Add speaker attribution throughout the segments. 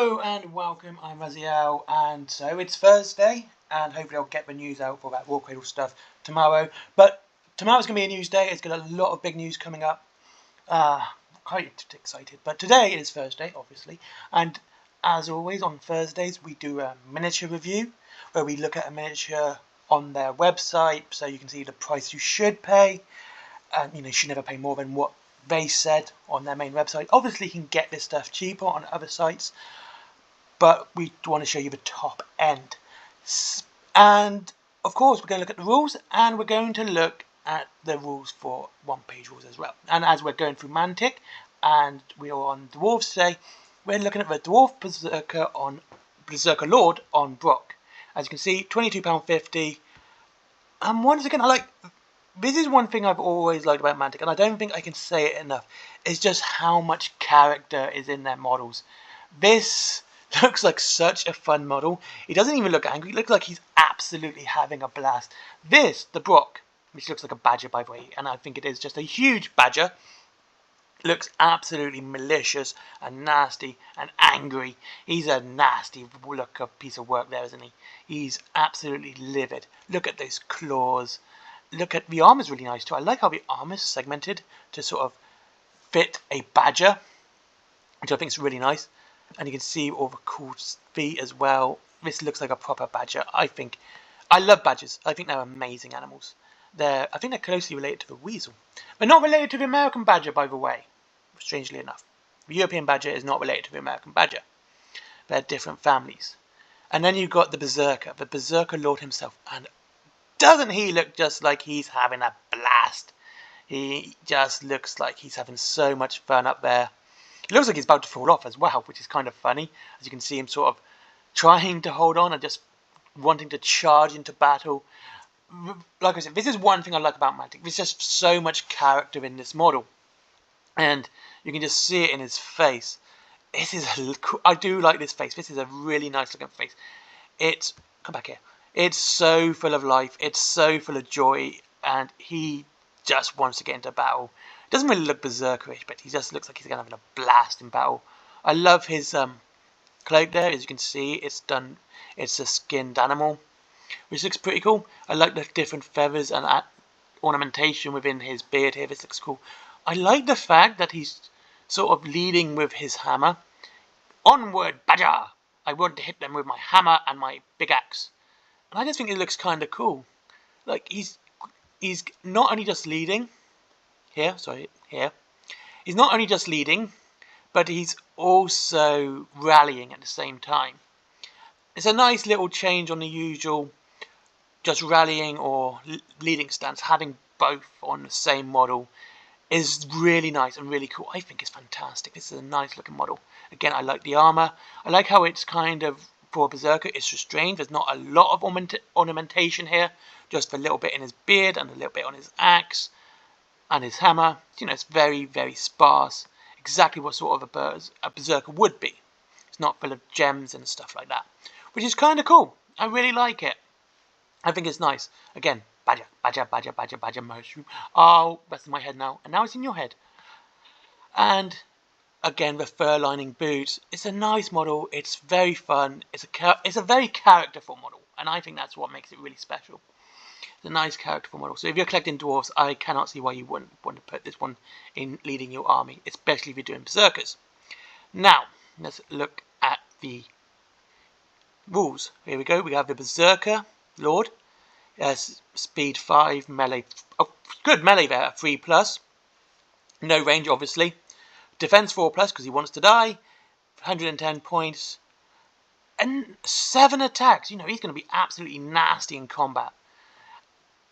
Speaker 1: Hello and welcome, I'm Raziel, and so it's Thursday, and hopefully I'll get the news out for that War Cradle stuff tomorrow. But tomorrow's going to be a news day. It's got a lot of big news coming up. Quite excited. But today is Thursday, obviously, and as always on Thursdays we do a miniature review where we look at a miniature on their website so you can see the price you should pay. You should never pay more than what they said on their main website. Obviously you can get this stuff cheaper on other sites, but we want to show you the top end. And of course we're going to look at the rules, and we're going to look at the rules for one-page rules as well. And as we're going through Mantic and we are on Dwarves today, we're looking at the Dwarf Berserker Lord on Brock. As you can see, £22.50. And once again, this is one thing I've always liked about Mantic, and I don't think I can say it enough, is just how much character is in their models. This looks like such a fun model. He doesn't even look angry. He looks like he's absolutely having a blast. This, the Brock, which looks like a badger by the way, and I think it is just a huge badger, looks absolutely malicious and nasty and angry. He's a nasty piece of work there, isn't he? He's absolutely livid. Look at those claws. Look at the armor's really nice too. I like how the armor's segmented to sort of fit a badger, which I think is really nice. And you can see all the cool feet as well. This looks like a proper badger. I love badgers. I think they're amazing animals. I think they're closely related to the weasel. They're not related to the American badger, by the way, strangely enough. The European badger is not related to the American badger. They're different families. And then you've got the Berserker Lord himself. And doesn't he look just like he's having a blast? He just looks like he's having so much fun up there. It looks like he's about to fall off as well, which is kind of funny. As you can see him sort of trying to hold on and just wanting to charge into battle. Like I said, this is one thing I like about Mantic. There's just so much character in this model. And you can just see it in his face. I do like this face. This is a really nice looking face. Come back here. It's so full of life, it's so full of joy, and he just wants to get into battle. It doesn't really look berserkerish, but he just looks like he's going to have a blast in battle. I love his cloak there. As you can see, it's a skinned animal, which looks pretty cool. I like the different feathers and ornamentation within his beard here. This looks cool. I like the fact that he's sort of leading with his hammer. Onward, badger! I want to hit them with my hammer and my big axe. And I just think it looks kind of cool. Like he's not only just leading here. He's not only just leading, but he's also rallying at the same time. It's a nice little change on the usual just rallying or leading stance. Having both on the same model is really nice and really cool. I think it's fantastic. This is a nice looking model. Again, I like the armor. I like how it's kind of, for a Berserker, it's restrained. There's not a lot of ornamentation here. Just a little bit in his beard and a little bit on his axe and his hammer. It's very, very sparse. Exactly what sort of a Berserker would be. It's not full of gems and stuff like that. Which is kind of cool. I really like it. I think it's nice. Again, badger, mushroom. Oh, that's in my head now. And now it's in your head. And again, the fur lining boots. It's a nice model. It's very fun. It's a very characterful model, and I think that's what makes it really special. It's a nice characterful model. So if you're collecting dwarves, I cannot see why you wouldn't want to put this one in leading your army, especially if you're doing berserkers. Now let's look at the rules. Here we go. We have the Berserker Lord. Speed 5, melee. Oh, good melee there. 3+. No range, obviously. Defense 4+, because he wants to die. 110 points. And 7 attacks. He's going to be absolutely nasty in combat.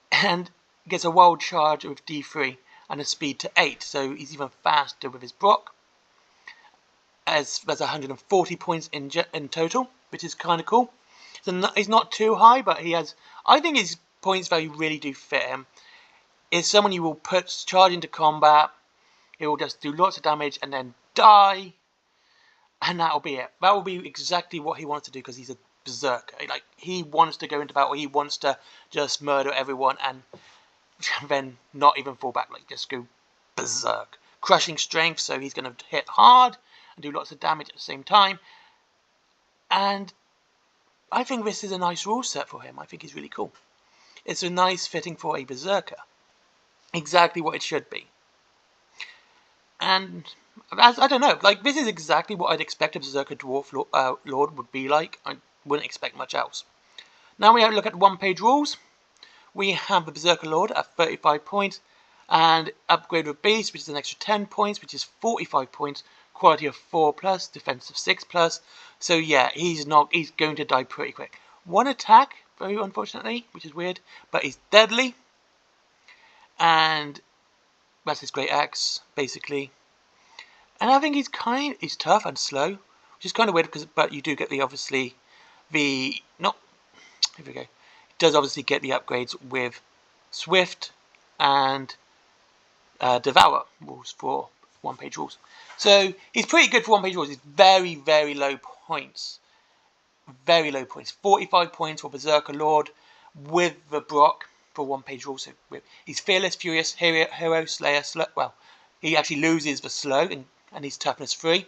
Speaker 1: And gets a wild charge with D3 and a speed to 8. So he's even faster with his Brock. There's 140 points in total, which is kind of cool. So he's not too high, but I think his points value really do fit him. Is someone you will charge into combat. He will just do lots of damage and then die. And that'll be it. That will be exactly what he wants to do, because he's a berserker. He wants to go into battle. He wants to just murder everyone and then not even fall back. Just go berserk. Crushing strength, so he's going to hit hard and do lots of damage at the same time. And I think this is a nice rule set for him. I think he's really cool. It's a nice fitting for a Berzerker. Exactly what it should be. And I don't know, like, this is exactly what I'd expect a Berzerker Dwarf Lord would be like. I wouldn't expect much else. Now we have a look at one-page rules. We have the Berzerker Lord at 35 points, and upgrade with Beast, which is an extra 10 points, which is 45 points, quality of 4+, defense of 6+. So yeah, he's going to die pretty quick. One attack, very unfortunately, which is weird, but he's deadly. And that's his great axe, basically. And I think he's tough and slow, which is kind of weird, but you do get here we go. It does obviously get the upgrades with Swift and Devour rules for one-page rules. So he's pretty good for one-page rules. He's very, very low points. Very low points. 45 points for Berzerker Lord with the Brock for one-page rules. So he's Fearless, Furious, Hero, Slayer, well, he actually loses the slow and he's toughness 3.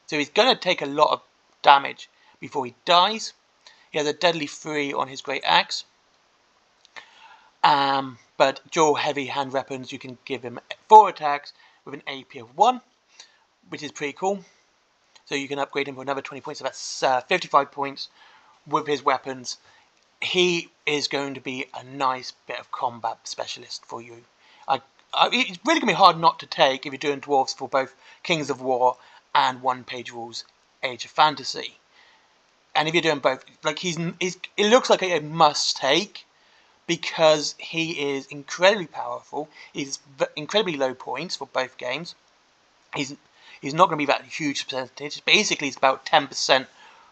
Speaker 1: So he's going to take a lot of damage before he dies. He has a deadly 3 on his great axe. But dual heavy hand weapons, you can give him 4 attacks with an AP of 1, which is pretty cool. So you can upgrade him for another 20 points. So that's 55 points with his weapons. He is going to be a nice bit of combat specialist for you. It's really going to be hard not to take if you're doing dwarves for both Kings of War and one-page rules Age of Fantasy. And if you're doing both, like it looks like a must-take because he is incredibly powerful. He's incredibly low points for both games. He's not going to be that huge percentage. Basically, it's about 10%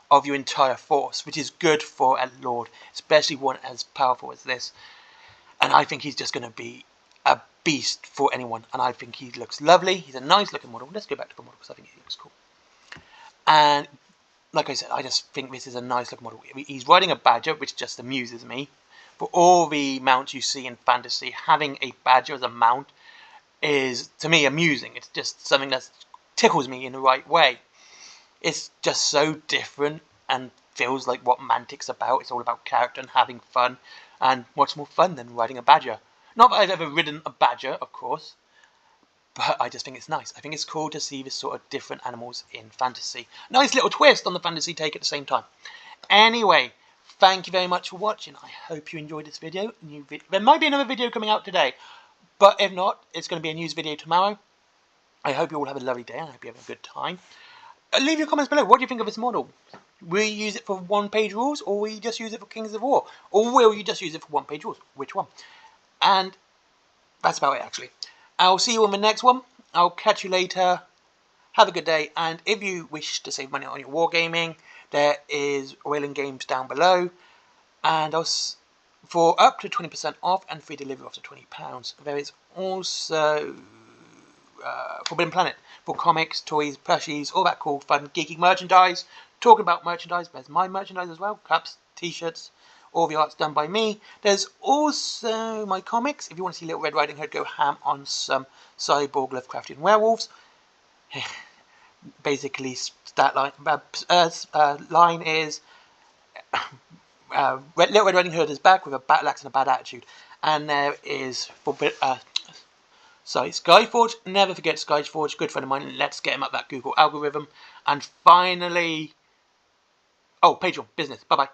Speaker 1: of your entire force, which is good for a Lord, especially one as powerful as this. And I think he's just going to be a beast for anyone. And I think he looks lovely. He's a nice looking model. Let's go back to the model because I think he looks cool. And like I said, I just think this is a nice looking model. He's riding a badger, which just amuses me. For all the mounts you see in fantasy, having a badger as a mount is, to me, amusing. It's just something that tickles me in the right way. It's just so different and feels like what Mantic's about. It's all about character and having fun. And what's more fun than riding a badger? Not that I've ever ridden a badger, of course. But I just think it's nice. I think it's cool to see this sort of different animals in fantasy. Nice little twist on the fantasy take at the same time. Anyway, thank you very much for watching. I hope you enjoyed this video. There might be another video coming out today. But if not, it's going to be a news video tomorrow. I hope you all have a lovely day and I hope you have a good time. Leave your comments below. What do you think of this model? Will you use it for one-page rules or will you just use it for Kings of War? Or will you just use it for one-page rules? Which one? And that's about it, actually. I'll see you on the next one. I'll catch you later. Have a good day. And if you wish to save money on your wargaming, there is Whaling Games down below. And for up to 20% off and free delivery up to £20. There is also Forbidden Planet for comics, toys, plushies, all that cool, fun, geeky merchandise. Talking about merchandise, there's my merchandise as well. Cups, t-shirts, all the art's done by me. There's also my comics. If you want to see Little Red Riding Hood go ham on some cyborg Lovecraftian werewolves. Basically, that line is Little Red Riding Hood is back with a battle axe and a bad attitude. And there is Skyforge. Never forget Skyforge, good friend of mine. Let's get him up that Google algorithm. And finally, Patreon business. Bye bye.